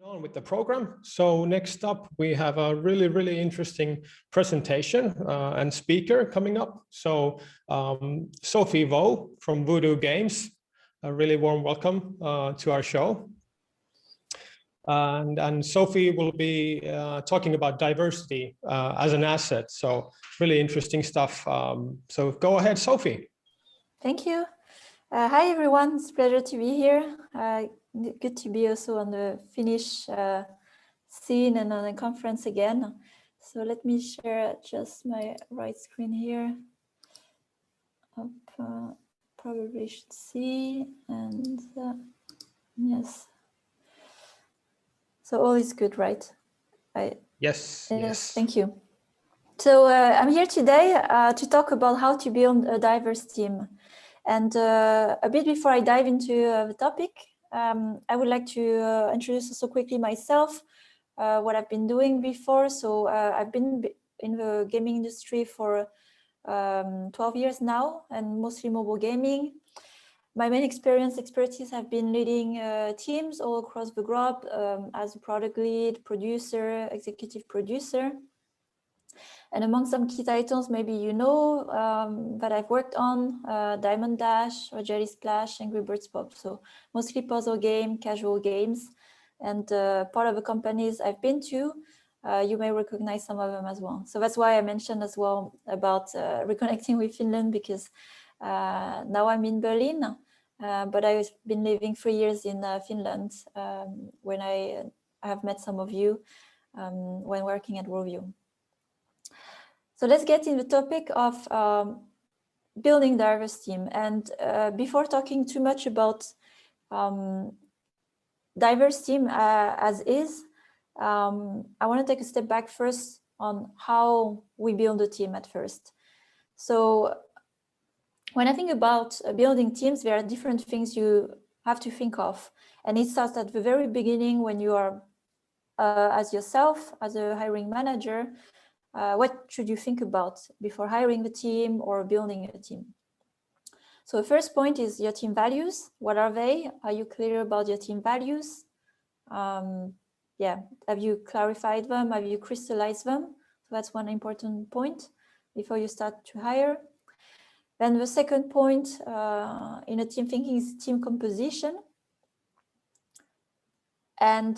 On with the program. So next up, we have a really interesting presentation and speaker coming up. So Sophie Vo from Voodoo Games, a really warm welcome to our show. And Sophie will be talking about diversity as an asset. So really interesting stuff. So go ahead, Sophie. Thank you. Hi, everyone. It's a pleasure to be here. Good to be also on the Finnish scene and on a conference again. So let me share just my right screen here. Probably should see, and yes. So all is good, right? Yes. Thank you. So I'm here today to talk about how to build a diverse team. And a bit before I dive into the topic, I would like to introduce also quickly myself, what I've been doing before. So I've been in the gaming industry for 12 years now, and mostly mobile gaming. My main expertise have been leading teams all across the globe as a product lead, producer, executive producer. And among some key titles, maybe you know, that I've worked on Diamond Dash or Jelly Splash, Angry Birds Pop. So mostly puzzle game, casual games. And part of the companies I've been to, you may recognize some of them as well. So that's why I mentioned as well about reconnecting with Finland, because now I'm in Berlin, but I've been living 3 years in Finland when I have met some of you when working at Rovio. So let's get in the topic of building diverse team. And before talking too much about diverse team as is, I want to take a step back first on how we build a team at first. So when I think about building teams, there are different things you have to think of. And it starts at the very beginning when you are as yourself, as a hiring manager. What should you think about before hiring the team or building a team? So the first point is your team values. What are they? Are you clear about your team values? Have you clarified them? Have you crystallized them? So that's one important point before you start to hire. Then the second point in a team thinking is team composition. And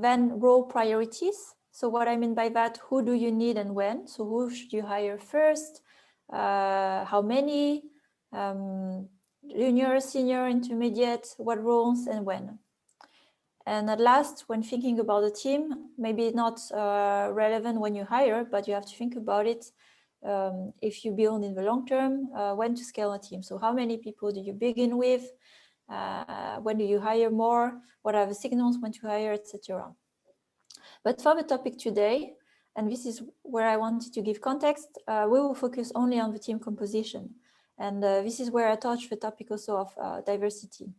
then role priorities. So what I mean by that, who do you need and when? So who should you hire first? How many? Junior, senior, intermediate, what roles and when? And at last, when thinking about a team, maybe not relevant when you hire, but you have to think about it if you build in the long term, when to scale a team. So how many people do you begin with? When do you hire more? What are the signals when to hire, etc. But for the topic today, and this is where I wanted to give context, we will focus only on the team composition. And this is where I touch the topic also of diversity.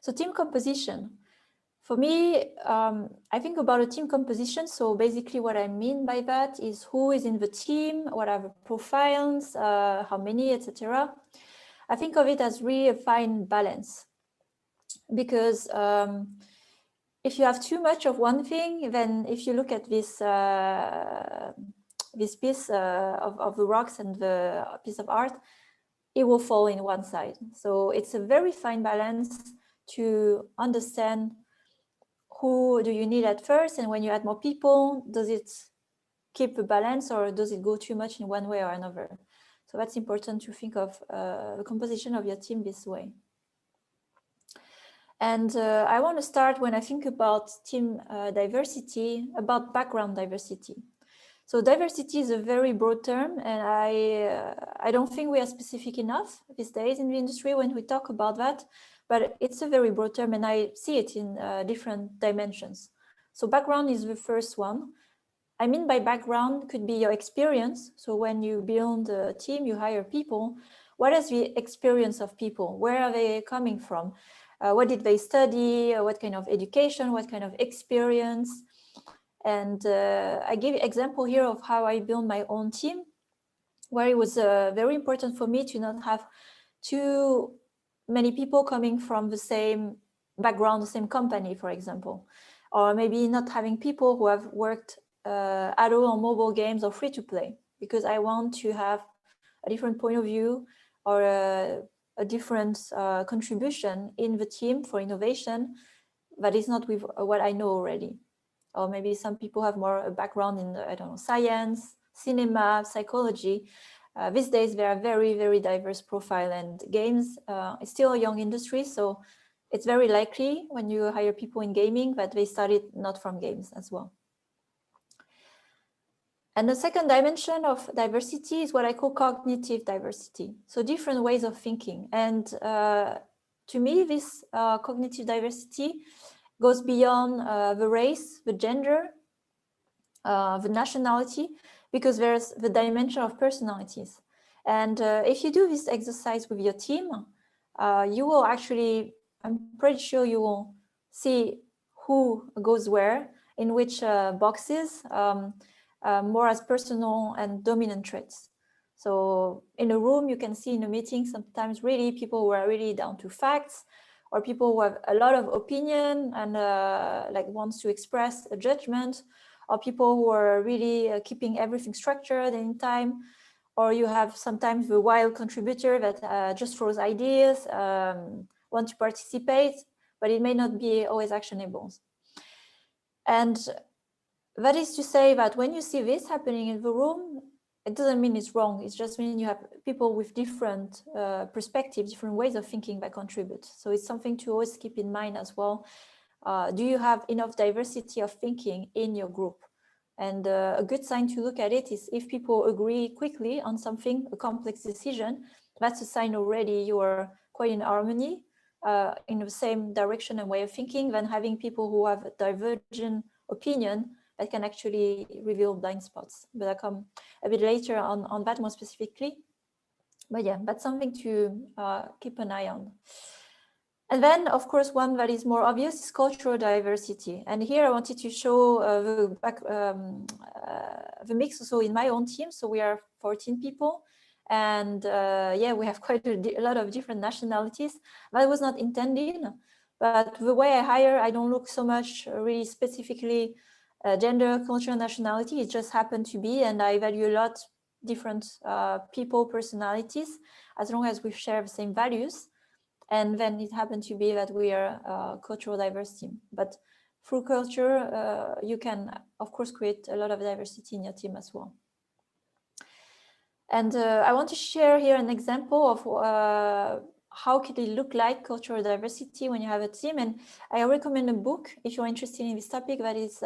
So team composition. For me, I think about a team composition. So basically what I mean by that is who is in the team, what are the profiles, how many, etc. I think of it as really a fine balance, because if you have too much of one thing, then if you look at this this piece of the rocks and the piece of art, it will fall in one side. So it's a very fine balance to understand who do you need at first, and when you add more people, does it keep the balance or does it go too much in one way or another? So that's important to think of the composition of your team this way. And I want to start when I think about team diversity, about background diversity. So diversity is a very broad term, and I don't think we are specific enough these days in the industry when we talk about that, but it's a very broad term and I see it in different dimensions. So background is the first one. I mean by background could be your experience. So when you build a team, you hire people, what is the experience of people? Where are they coming from? What did they study? What kind of education? What kind of experience? And I give an example here of how I built my own team, where it was very important for me to not have too many people coming from the same background, the same company, for example, or maybe not having people who have worked at all on mobile games or free to play, because I want to have a different point of view or a different contribution in the team for innovation that is not with what I know already. Or maybe some people have more a background in, I don't know, science, cinema, psychology. These days, there are very, very diverse profile, and games is still a young industry. So it's very likely when you hire people in gaming that they started not from games as well. And the second dimension of diversity is what I call cognitive diversity. So different ways of thinking. And to me, this cognitive diversity goes beyond the race, the gender, the nationality, because there's the dimension of personalities. And if you do this exercise with your team, you will actually, I'm pretty sure you will see who goes where, in which boxes, more as personal and dominant traits. So in a room, you can see in a meeting, sometimes really people who are really down to facts, or people who have a lot of opinion and like wants to express a judgment, or people who are really keeping everything structured in time, or you have sometimes the wild contributor that just throws ideas, want to participate, but it may not be always actionable. And that is to say that when you see this happening in the room, it doesn't mean it's wrong. It just means you have people with different perspectives, different ways of thinking that contribute. So it's something to always keep in mind as well. Do you have enough diversity of thinking in your group? And a good sign to look at it is if people agree quickly on something, a complex decision, that's a sign already you are quite in harmony, in the same direction and way of thinking, than having people who have a divergent opinion that can actually reveal blind spots. But I'll come a bit later on that more specifically. But yeah, that's something to keep an eye on. And then, of course, one that is more obvious is cultural diversity. And here I wanted to show the mix also in my own team. So we are 14 people. And yeah, we have quite a lot of different nationalities. That was not intended. But the way I hire, I don't look so much really specifically gender, culture, nationality. It just happened to be. And I value a lot different people, personalities, as long as we share the same values. And then it happened to be that we are a cultural diverse team. But through culture, you can, of course, create a lot of diversity in your team as well. And I want to share here an example of how can it look like cultural diversity when you have a team. And I recommend a book, if you're interested in this topic, that is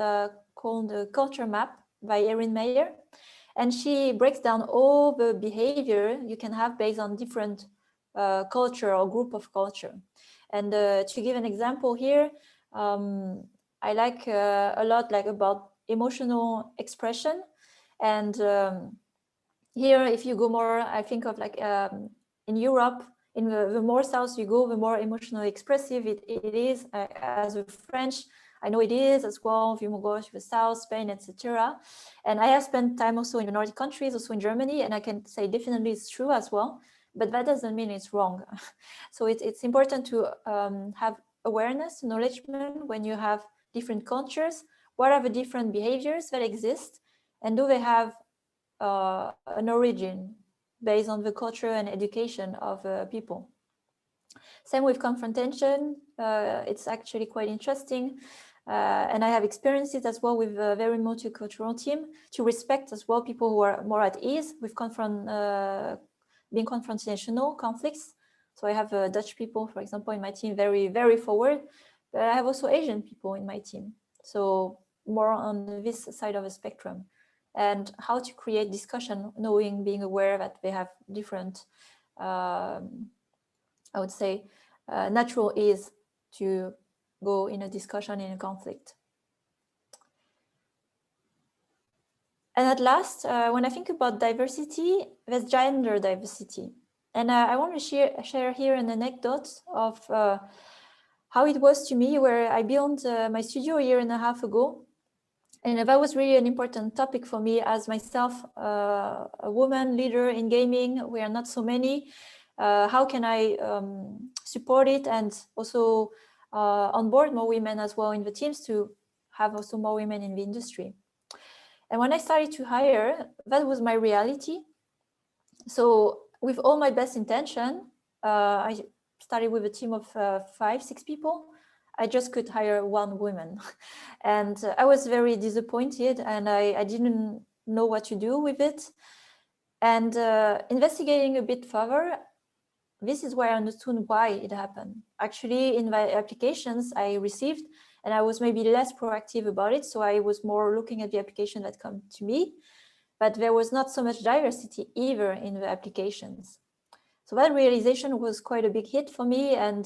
called The Culture Map by Erin Meyer. And she breaks down all the behavior you can have based on different culture or group of culture. And to give an example here, I like a lot like about emotional expression. And here, if you go more, I think of like in Europe, in the more south you go, the more emotionally expressive it is. As a French, I know it is as well. If you go to the south, Spain, etc. And I have spent time also in the Nordic countries, also in Germany, and I can say definitely it's true as well. But that doesn't mean it's wrong. So it's important to have awareness, acknowledgement when you have different cultures. What are the different behaviors that exist, and do they have an origin based on the culture and education of people? Same with confrontation. It's actually quite interesting. And I have experienced it as well with a very multicultural team, to respect as well people who are more at ease with being confrontational conflicts. So I have Dutch people, for example, in my team, very, very forward. But I have also Asian people in my team. So more on this side of the spectrum. And how to create discussion, knowing, being aware that they have different, I would say, natural ease to go in a discussion, in a conflict. And at last, when I think about diversity, there's gender diversity. And I want to share here an anecdote of how it was to me, where I built my studio a year and a half ago. And that was really an important topic for me as myself, a woman leader in gaming. We are not so many. How can I support it and also onboard more women as well in the teams to have also more women in the industry. And when I started to hire, that was my reality. So with all my best intention, I started with a team of 5-6 people. I just could hire one woman. And I was very disappointed, and I didn't know what to do with it. And investigating a bit further, this is where I understood why it happened. Actually, in the applications I received, and I was maybe less proactive about it, so I was more looking at the application that come to me, but there was not so much diversity either in the applications. So that realization was quite a big hit for me, and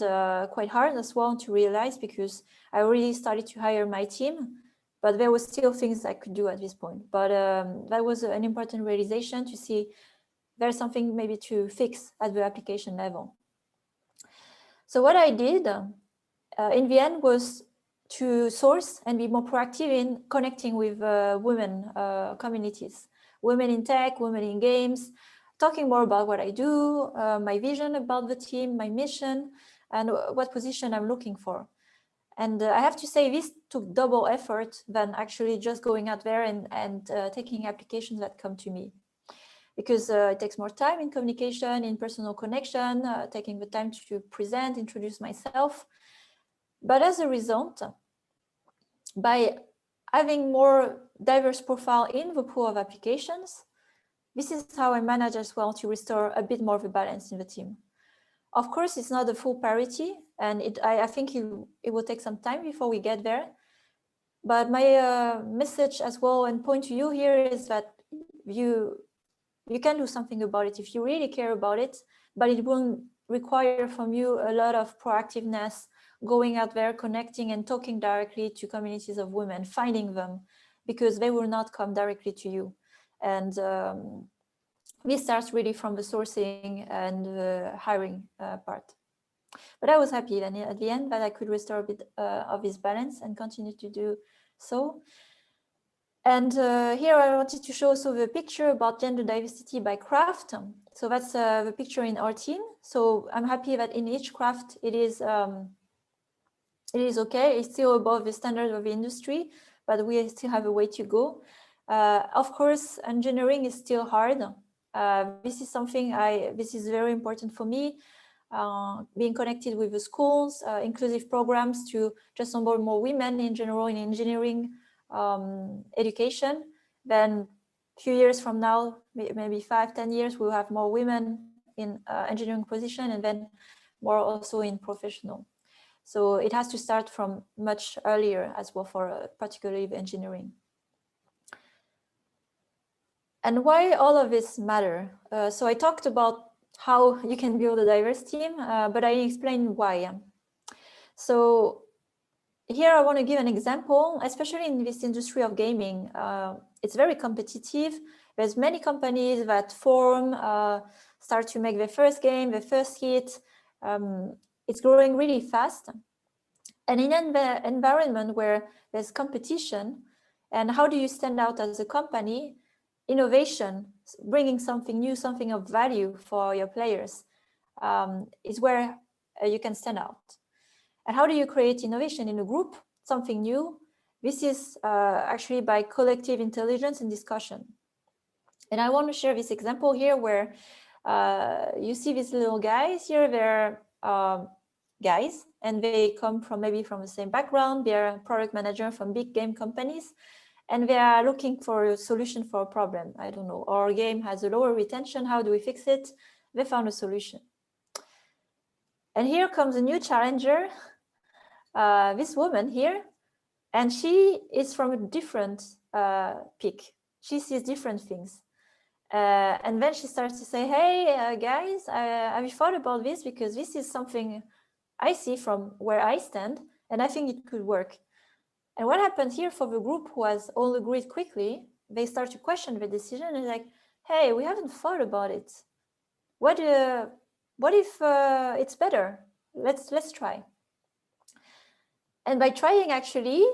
quite hard as well to realize, because I already started to hire my team, but there was still things I could do at this point. But that was an important realization to see there's something maybe to fix at the application level. So what I did in the end was to source and be more proactive in connecting with women communities, women in tech, women in games, talking more about what I do, my vision about the team, my mission, and what position I'm looking for. And I have to say, this took double effort than actually just going out there and taking applications that come to me. Because it takes more time in communication, in personal connection, taking the time to present, introduce myself. But as a result, by having more diverse profile in the pool of applications, this is how I manage as well to restore a bit more of a balance in the team. Of course, it's not a full parity, and I think it will take some time before we get there. But my message as well and point to you here is that you can do something about it if you really care about it, but it won't require from you a lot of proactiveness, going out there, connecting and talking directly to communities of women, finding them, because they will not come directly to you. And this starts really from the sourcing and the hiring part. But I was happy then at the end that I could restore a bit of this balance and continue to do so. And here I wanted to show also the picture about gender diversity by craft. So that's the picture in our team. So I'm happy that in each craft it is okay. It's still above the standard of the industry, but we still have a way to go. Of course, engineering is still hard. This is something this is very important for me. Being connected with the schools, inclusive programs to just onboard more women in general in engineering education. Then a few years from now, maybe 5-10 years, we'll have more women in engineering position, and then more also in professional. So it has to start from much earlier as well for particularly engineering. And why all of this matter? So I talked about how you can build a diverse team, but I explained why. So here I want to give an example, especially in this industry of gaming. It's very competitive. There's many companies that form, start to make their first game, their first hit. It's growing really fast. And in an environment where there's competition, and how do you stand out as a company? Innovation, bringing something new, something of value for your players, is where you can stand out. And how do you create innovation in a group, something new? This is actually by collective intelligence and discussion. And I want to share this example here where you see these little guys here. They're guys, and they come from maybe from the same background. They're product manager from big game companies, and they are looking for a solution for a problem. I don't know, our game has a lower retention. How do we fix it? They found a solution. And here comes a new challenger, this woman here, and she is from a different peak. She sees different things. And then she starts to say, hey, guys, have you thought about this? Because this is something I see from where I stand, and I think it could work. And what happened here for the group who has all agreed quickly, they start to question the decision and like, hey, we haven't thought about it. What if it's better? Let's try. And by trying, actually,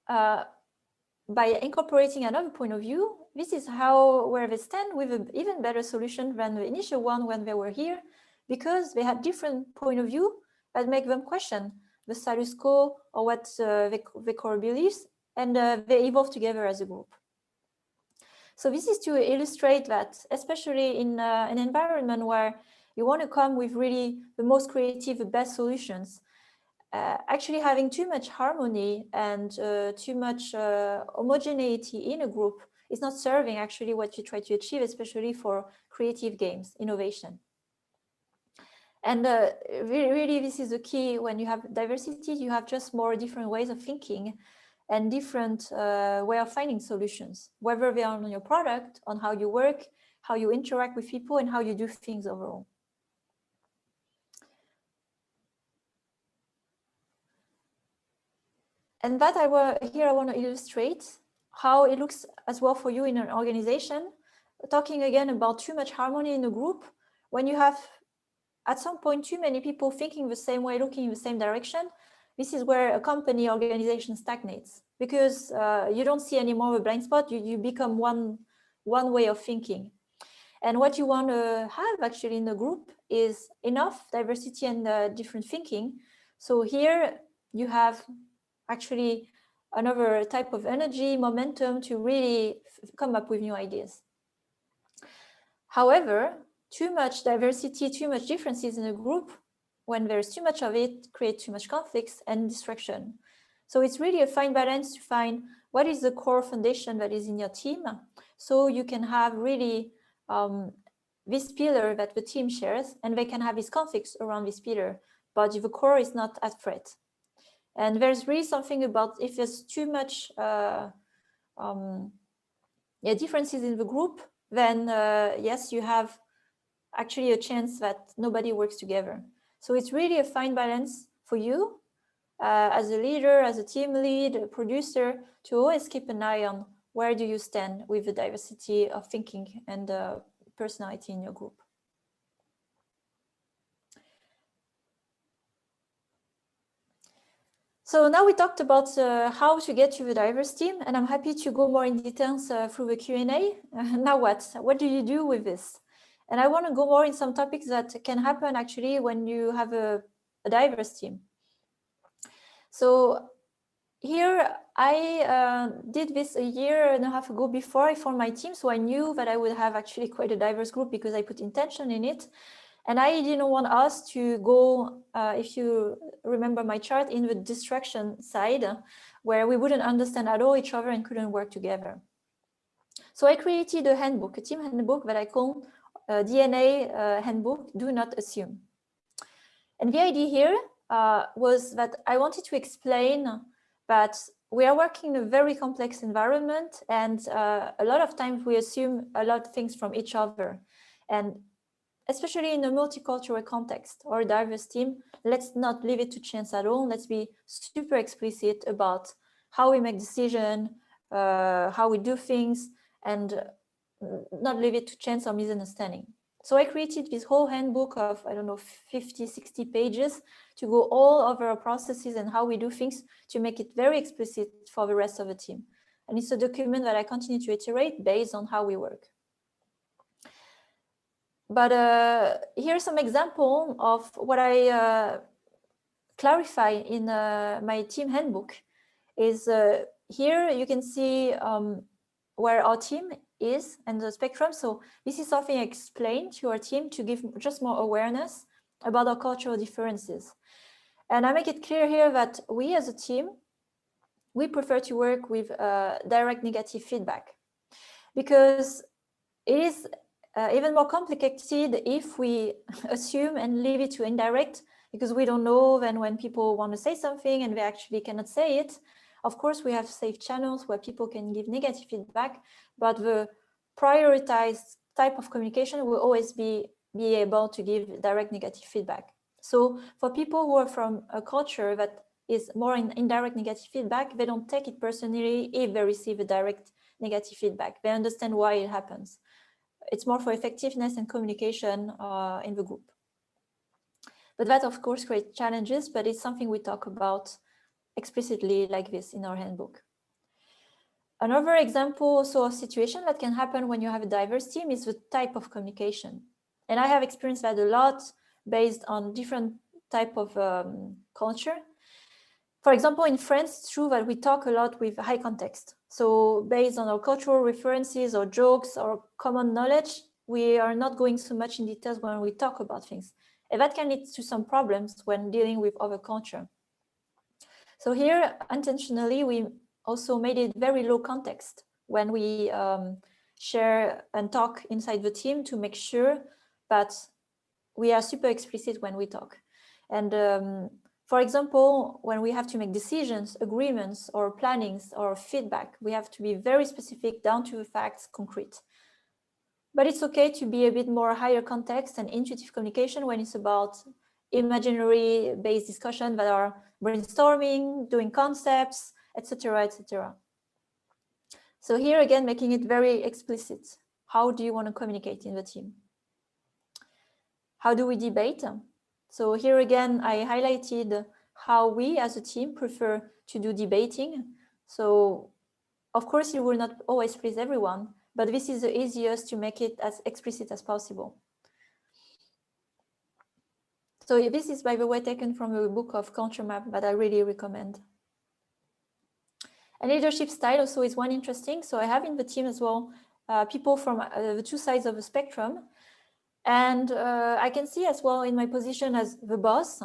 by incorporating another point of view, this is where they stand with an even better solution than the initial one when they were here, because they had different point of view that make them question, the status quo, or what their core beliefs, and they evolve together as a group. So this is to illustrate that, especially in an environment where you want to come with really the most creative, the best solutions, actually having too much harmony and too much homogeneity in a group is not serving actually what you try to achieve, especially for creative games, innovation. And really, this is the key. When you have diversity, you have just more different ways of thinking and different way of finding solutions, whether they are on your product, on how you work, how you interact with people, and how you do things overall. And that I want to illustrate how it looks as well for you in an organization. Talking again about too much harmony in a group, when you have at some point too many people thinking the same way, looking in the same direction, this is where a company organization stagnates, because you don't see anymore a blind spot. You become one way of thinking. And what you want to have actually in a group is enough diversity and different thinking. So here you have actually another type of energy, momentum to really come up with new ideas. However, too much diversity, too much differences in a group, when there's too much of it, creates too much conflicts and distraction. So it's really a fine balance to find what is the core foundation that is in your team, so you can have really this pillar that the team shares, and they can have these conflicts around this pillar, but the core is not at threat. And there's really something about, if there's too much differences in the group, then yes, you have actually a chance that nobody works together. So it's really a fine balance for you as a leader, as a team lead, a producer, to always keep an eye on where do you stand with the diversity of thinking and personality in your group. So now we talked about how to get to the diverse team, and I'm happy to go more in details through the Q&A. Now what? What do you do with this? And I want to go more in some topics that can happen actually when you have a diverse team. So here I did this a year and a half ago before I formed my team. So I knew that I would have actually quite a diverse group because I put intention in it. And I didn't want us to go, if you remember my chart, in the distraction side, where we wouldn't understand at all each other and couldn't work together. So I created a handbook, a team handbook that I call DNA handbook, Do Not Assume. And the idea here was that I wanted to explain that we are working in a very complex environment, and a lot of times we assume a lot of things from each other. And especially in a multicultural context or a diverse team, let's not leave it to chance at all. Let's be super explicit about how we make decisions, how we do things, and not leave it to chance or misunderstanding. So I created this whole handbook of, I don't know, 50, 60 pages to go all over our processes and how we do things to make it very explicit for the rest of the team. And it's a document that I continue to iterate based on how we work. But here's some example of what I clarify in my team handbook. Is here you can see where our team is and the spectrum. So this is something I explained to our team to give just more awareness about our cultural differences. And I make it clear here that we as a team, we prefer to work with direct negative feedback, because it is even more complicated if we assume and leave it to indirect, because we don't know then when people want to say something and they actually cannot say it. Of course, we have safe channels where people can give negative feedback, but the prioritized type of communication will always be able to give direct negative feedback. So for people who are from a culture that is more in indirect negative feedback, they don't take it personally if they receive a direct negative feedback. They understand why it happens. It's more for effectiveness and communication in the group. But that, of course, creates challenges, but it's something we talk about explicitly like this in our handbook. Another example also of situation that can happen when you have a diverse team is the type of communication. And I have experienced that a lot based on different type of culture. For example, in France, it's true that we talk a lot with high context. So based on our cultural references or jokes or common knowledge, we are not going so much in details when we talk about things. And that can lead to some problems when dealing with other culture. So here, unintentionally, we also made it very low context when we share and talk inside the team to make sure that we are super explicit when we talk. And for example, when we have to make decisions, agreements, or plannings, or feedback, we have to be very specific, down to the facts, concrete. But it's okay to be a bit more higher context and intuitive communication when it's about imaginary-based discussion that are brainstorming, doing concepts, etc., etc. So here again, making it very explicit. How do you want to communicate in the team? How do we debate? So here again, I highlighted how we as a team prefer to do debating. So of course, you will not always please everyone, but this is the easiest to make it as explicit as possible. So this is, by the way, taken from a book of Culture Map that I really recommend. And leadership style also is one interesting. So I have in the team as well people from the two sides of the spectrum. And I can see as well in my position as the boss,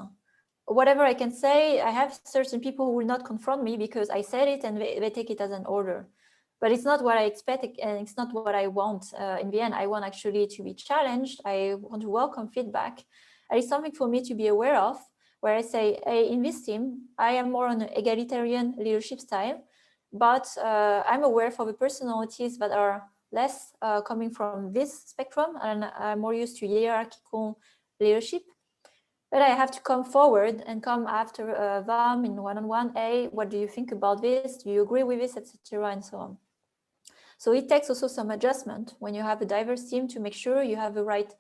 whatever I can say, I have certain people who will not confront me because I said it and they take it as an order. But it's not what I expect and it's not what I want. In the end, I want actually to be challenged. I want to welcome feedback. And it's something for me to be aware of, where I say, hey, in this team, I am more on an egalitarian leadership style, but I'm aware for the personalities that are less coming from this spectrum, and I'm more used to hierarchical leadership. But I have to come forward and come after them in one-on-one. Hey, what do you think about this? Do you agree with this, etc., and so on. So it takes also some adjustment when you have a diverse team to make sure you have the right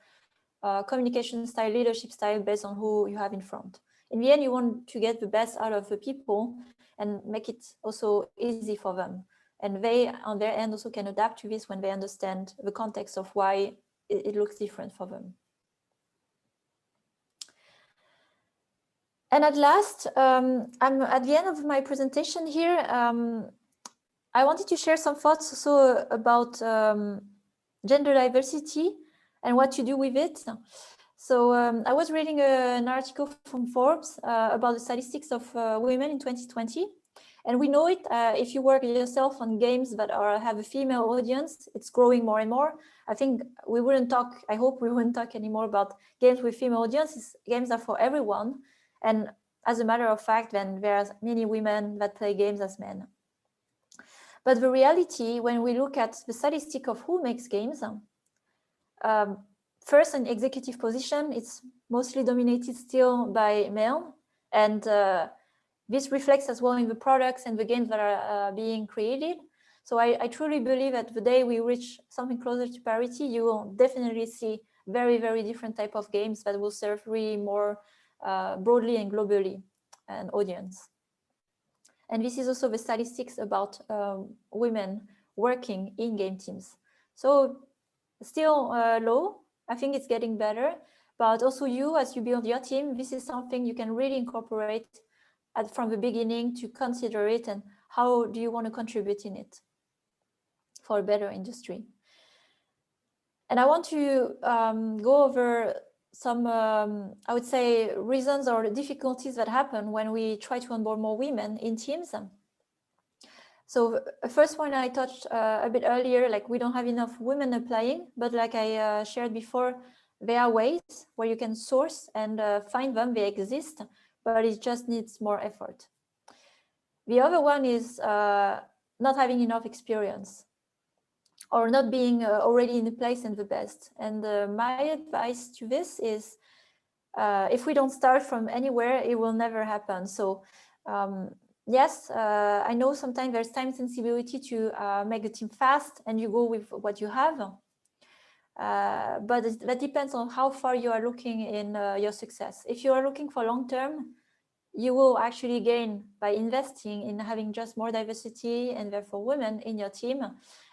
communication style, leadership style based on who you have in front. In the end, you want to get the best out of the people and make it also easy for them. And they, on their end, also can adapt to this when they understand the context of why it looks different for them. And at last, I'm at the end of my presentation here. I wanted to share some thoughts also about gender diversity and what to do with it. So I was reading an article from Forbes about the statistics of women in 2020. And we know it, if you work yourself on games that have a female audience, it's growing more and more. I think we wouldn't talk, I hope we wouldn't talk anymore about games with female audiences. Games are for everyone. And as a matter of fact, then there are many women that play games as men. But the reality, when we look at the statistic of who makes games, first in executive position, it's mostly dominated still by male. And this reflects as well in the products and the games that are being created. So I truly believe that the day we reach something closer to parity, you will definitely see very, very different type of games that will serve really more broadly and globally an audience. And this is also the statistics about women working in game teams. So still low, I think it's getting better, but also you, as you build your team, this is something you can really incorporate from the beginning to consider it and how do you want to contribute in it for a better industry. And I want to go over some, I would say, reasons or difficulties that happen when we try to onboard more women in teams. So the first one I touched a bit earlier, like we don't have enough women applying, but like I shared before, there are ways where you can source and find them, they exist, but it just needs more effort. The other one is not having enough experience or not being already in the place and the best. And my advice to this is if we don't start from anywhere, it will never happen. So yes, I know sometimes there's time sensibility to make the team fast and you go with what you have. But that depends on how far you are looking in your success. If you are looking for long term, you will actually gain by investing in having just more diversity and therefore women in your team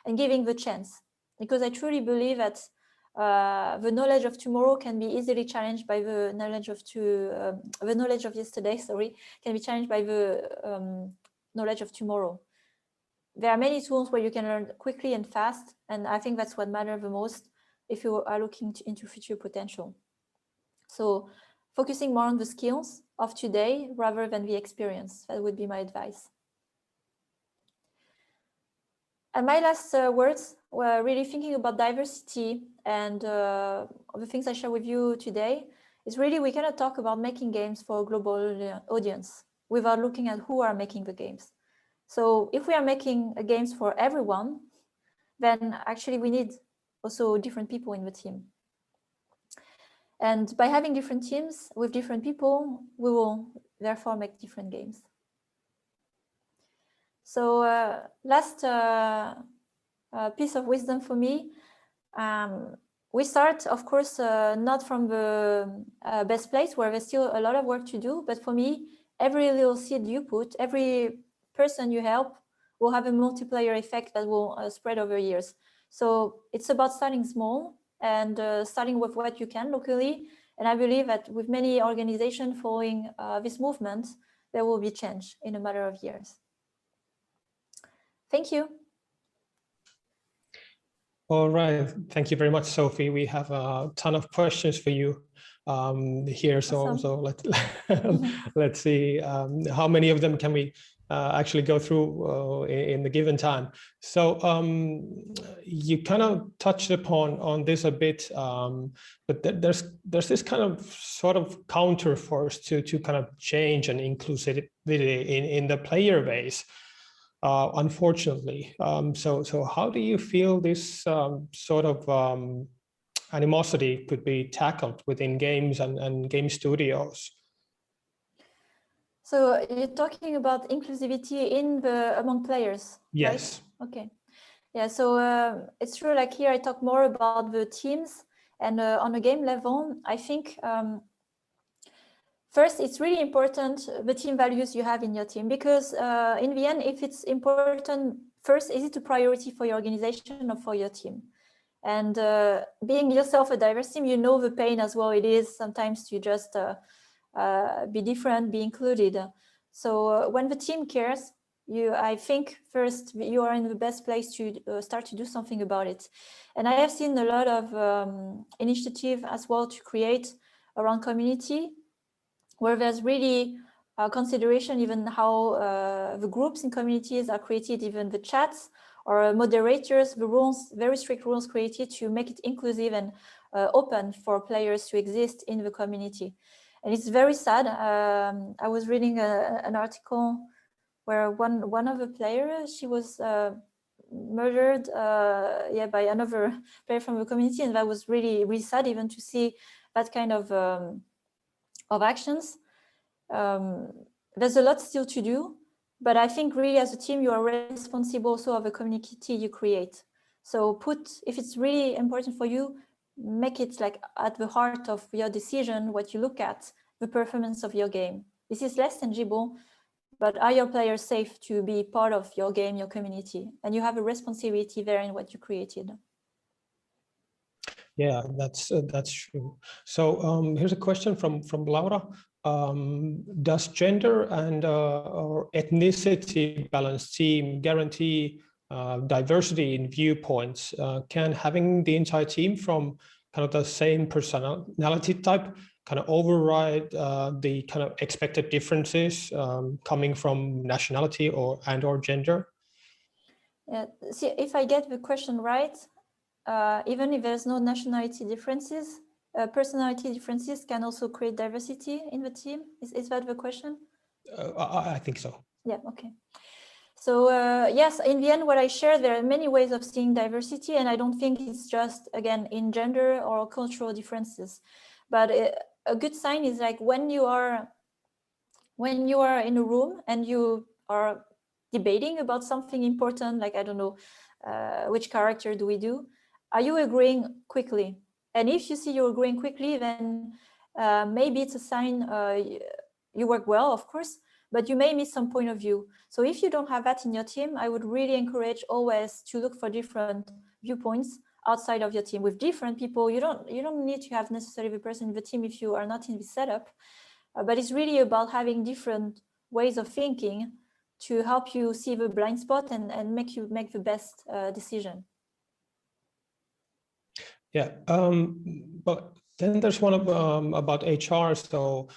and giving the chance. Because I truly believe that the knowledge of tomorrow can be easily challenged by the knowledge of the knowledge of yesterday, sorry, can be challenged by the knowledge of tomorrow. There are many tools where you can learn quickly and fast, and I think that's what matters the most if you are looking into future potential. So focusing more on the skills of today rather than the experience, that would be my advice. And my last words were really thinking about diversity, and the things I share with you today is really we cannot talk about making games for a global audience without looking at who are making the games. So if we are making games for everyone, then actually we need also different people in the team. And by having different teams with different people, we will therefore make different games. So last piece of wisdom for me, we start, of course, not from the best place where there's still a lot of work to do. But for me, every little seed you put, every person you help will have a multiplier effect that will spread over years. So it's about starting small and starting with what you can locally. And I believe that with many organizations following this movement, there will be change in a matter of years. Thank you. All right. Thank you very much, Sophie. We have a ton of questions for you here. Awesome. So let's see how many of them can we actually go through in the given time. So you kind of touched upon this a bit, but there's this kind of sort of counter force to kind of change and inclusivity in the player base. Unfortunately. So how do you feel this sort of animosity could be tackled within games and game studios? So you're talking about inclusivity among players, yes, right? Okay. Yeah, so it's true, like here I talk more about the teams, and on a game level, I think first, it's really important the team values you have in your team, because in the end, if it's important, first, is it a priority for your organization or for your team? And being yourself a diverse team, you know the pain as well it is sometimes to just be different, be included. So when the team cares, I think first you are in the best place to start to do something about it. And I have seen a lot of initiative as well to create around community, where there's really consideration even how the groups in communities are created, even the chats or moderators, the rules, very strict rules created to make it inclusive and open for players to exist in the community. And it's very sad. I was reading an article where one of the players, she was murdered by another player from the community, and that was really, really sad even to see that kind of actions. There's a lot still to do, but I think really as a team, you are responsible also of the community you create. So if it's really important for you, make it like at the heart of your decision, what you look at, the performance of your game. This is less tangible, but are your players safe to be part of your game, your community? And you have a responsibility there in what you created. Yeah, that's true. So here's a question from Laura. Does gender and or ethnicity balanced team guarantee diversity in viewpoints? Can having the entire team from kind of the same personality type kind of override the kind of expected differences coming from nationality or gender? Yeah, see, if I get the question right, even if there's no nationality differences, personality differences can also create diversity in the team. Is that the question? I think so. Yeah, okay. So yes, in the end, what I share, there are many ways of seeing diversity, and I don't think it's just, again, in gender or cultural differences. But a good sign is like when you are in a room and you are debating about something important, like, I don't know, which character do we do? Are you agreeing quickly? And if you see you're agreeing quickly, then maybe it's a sign you work well, of course, but you may miss some point of view. So if you don't have that in your team, I would really encourage always to look for different viewpoints outside of your team with different people. You don't need to have necessarily the person in the team if you are not in the setup, but it's really about having different ways of thinking to help you see the blind spot and make you make the best decision. Yeah, but then there's one about HR. So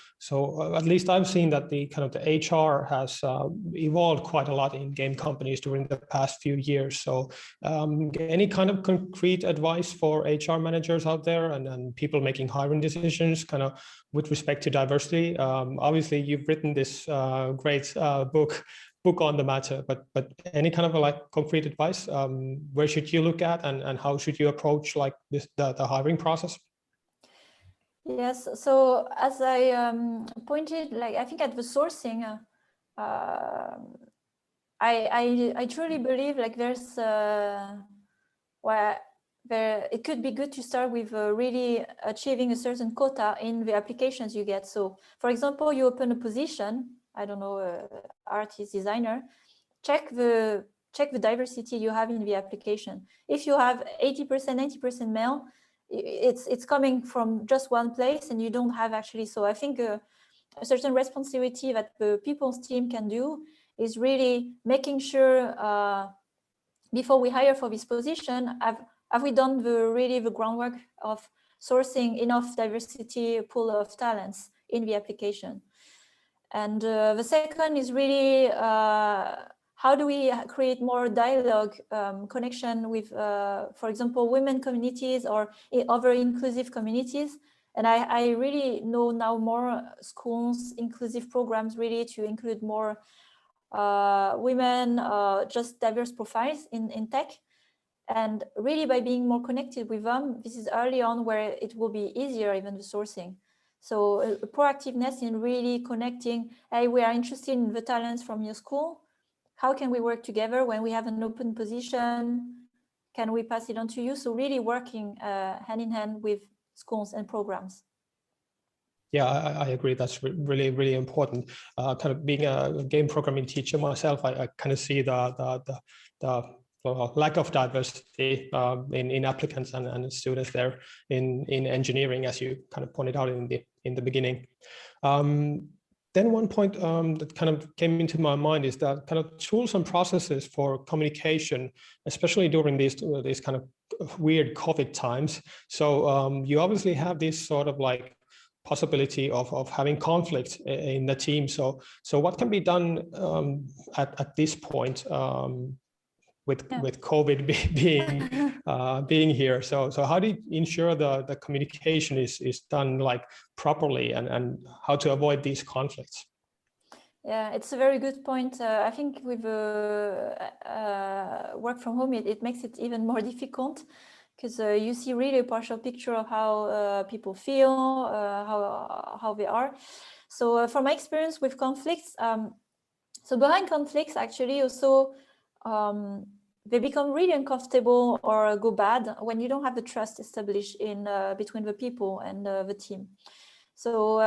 at least I've seen that the HR has evolved quite a lot in game companies during the past few years. So any kind of concrete advice for HR managers out there and people making hiring decisions, kind of with respect to diversity? Obviously, you've written this great book on the matter, but any kind of concrete advice? Where should you look at, and how should you approach like this the hiring process? Yes, so as I pointed, like I think at the sourcing, I truly believe like there's it could be good to start with really achieving a certain quota in the applications you get. So for example, you open a position, I don't know, artist, designer, check the diversity you have in the application. If you have 80%, 90% male, it's coming from just one place and you don't have actually. So I think a certain responsibility that the people's team can do is really making sure before we hire for this position, have we done the groundwork of sourcing enough diversity pool of talents in the application? And the second is really how do we create more dialogue, connection with, for example, women communities or other inclusive communities. And I really know now more schools, inclusive programs really to include more women, just diverse profiles in tech. And really by being more connected with them, this is early on where it will be easier, even the sourcing. So proactiveness in really connecting, hey, we are interested in the talents from your school. How can we work together when we have an open position? Can we pass it on to you? So really working hand in hand with schools and programs. Yeah, I agree. That's really, really important. Kind of being a game programming teacher myself, I kind of see the lack of diversity in applicants and students there in engineering, as you kind of pointed out in the beginning. Then one point that kind of came into my mind is that kind of tools and processes for communication, especially during these kind of weird COVID times. So you obviously have this sort of like possibility of having conflict in the team. So what can be done at this point with COVID being here? So how do you ensure the communication is done like properly and how to avoid these conflicts? Yeah, it's a very good point. I think with work from home, it makes it even more difficult because you see really a partial picture of how people feel, how they are. So from my experience with conflicts, so behind conflicts actually also they become really uncomfortable or go bad when you don't have the trust established in between the people and the team. So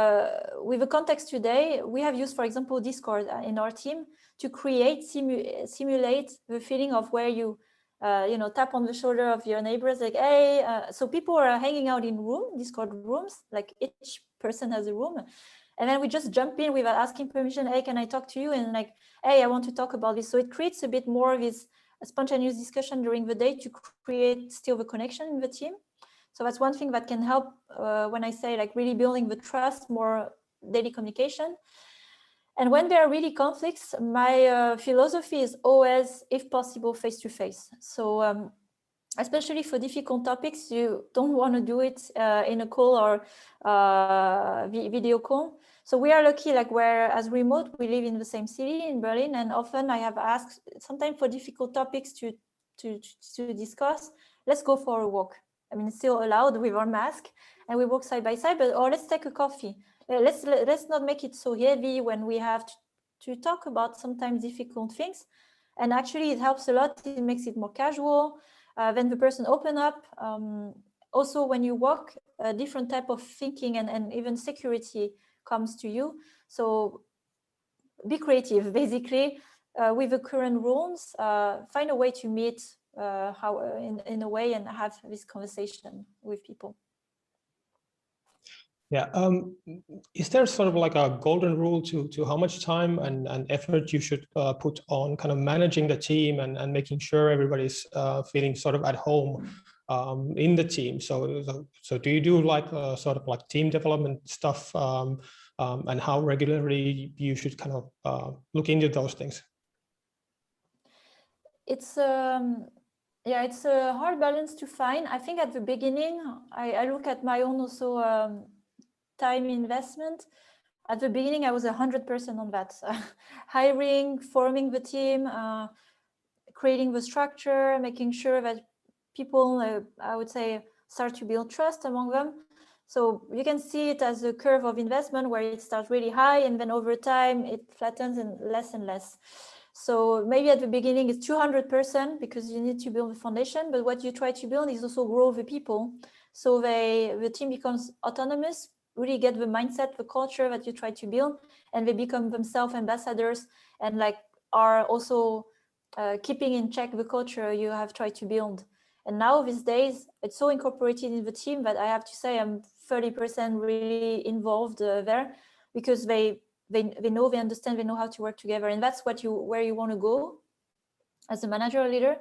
with the context today, we have used, for example, Discord in our team to create, simulate the feeling of where you, tap on the shoulder of your neighbors, like, hey, so people are hanging out in Discord rooms, like each person has a room. And then we just jump in without asking permission. Hey, can I talk to you? And like, hey, I want to talk about this. So it creates a bit more of this spontaneous discussion during the day to create still the connection in the team. So that's one thing that can help when I say like really building the trust, more daily communication. And when there are really conflicts, my philosophy is always, if possible, face-to-face. So especially for difficult topics, you don't want to do it in a call or video call. So we are lucky, like where as remote, we live in the same city in Berlin, and often I have asked, sometimes for difficult topics to discuss, let's go for a walk. I mean, it's still allowed with our mask, and we walk side by side, but or let's take a coffee. Let's not make it so heavy when we have to talk about sometimes difficult things. And actually, it helps a lot. It makes it more casual. Then the person open up. Also, when you walk, a different type of thinking and even security comes to you. So be creative, basically, with the current rules. Find a way to meet how in a way and have this conversation with people. Yeah. Is there sort of like a golden rule to how much time and effort you should put on kind of managing the team and making sure everybody's feeling sort of at home in the team? So do you do like sort of like team development stuff, and how regularly you should kind of look into those things? It's yeah, it's a hard balance to find. I think at the beginning, I look at my own also time investment. At the beginning, I was 100% on that. Hiring, forming the team, creating the structure, making sure that people, I would say, start to build trust among them. So you can see it as a curve of investment where it starts really high and then over time it flattens and less. So maybe at the beginning it's 200% because you need to build the foundation, but what you try to build is also grow the people. So the team becomes autonomous, really get the mindset, the culture that you try to build, and they become themselves ambassadors and like are also keeping in check the culture you have tried to build. And now these days, it's so incorporated in the team that I have to say I'm 30% really involved there because they know, they understand, they know how to work together. And that's where you want to go as a manager or leader.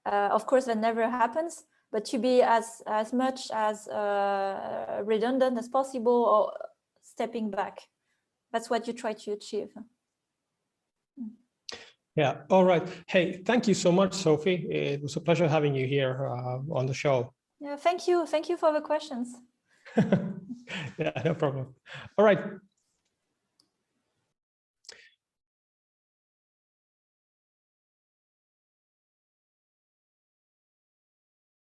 Of course, that never happens, but to be as much as redundant as possible or stepping back. That's what you try to achieve. Yeah. All right. Hey, thank you so much, Sophie. It was a pleasure having you here on the show. Yeah, thank you. Thank you for the questions. Yeah, no problem. All right.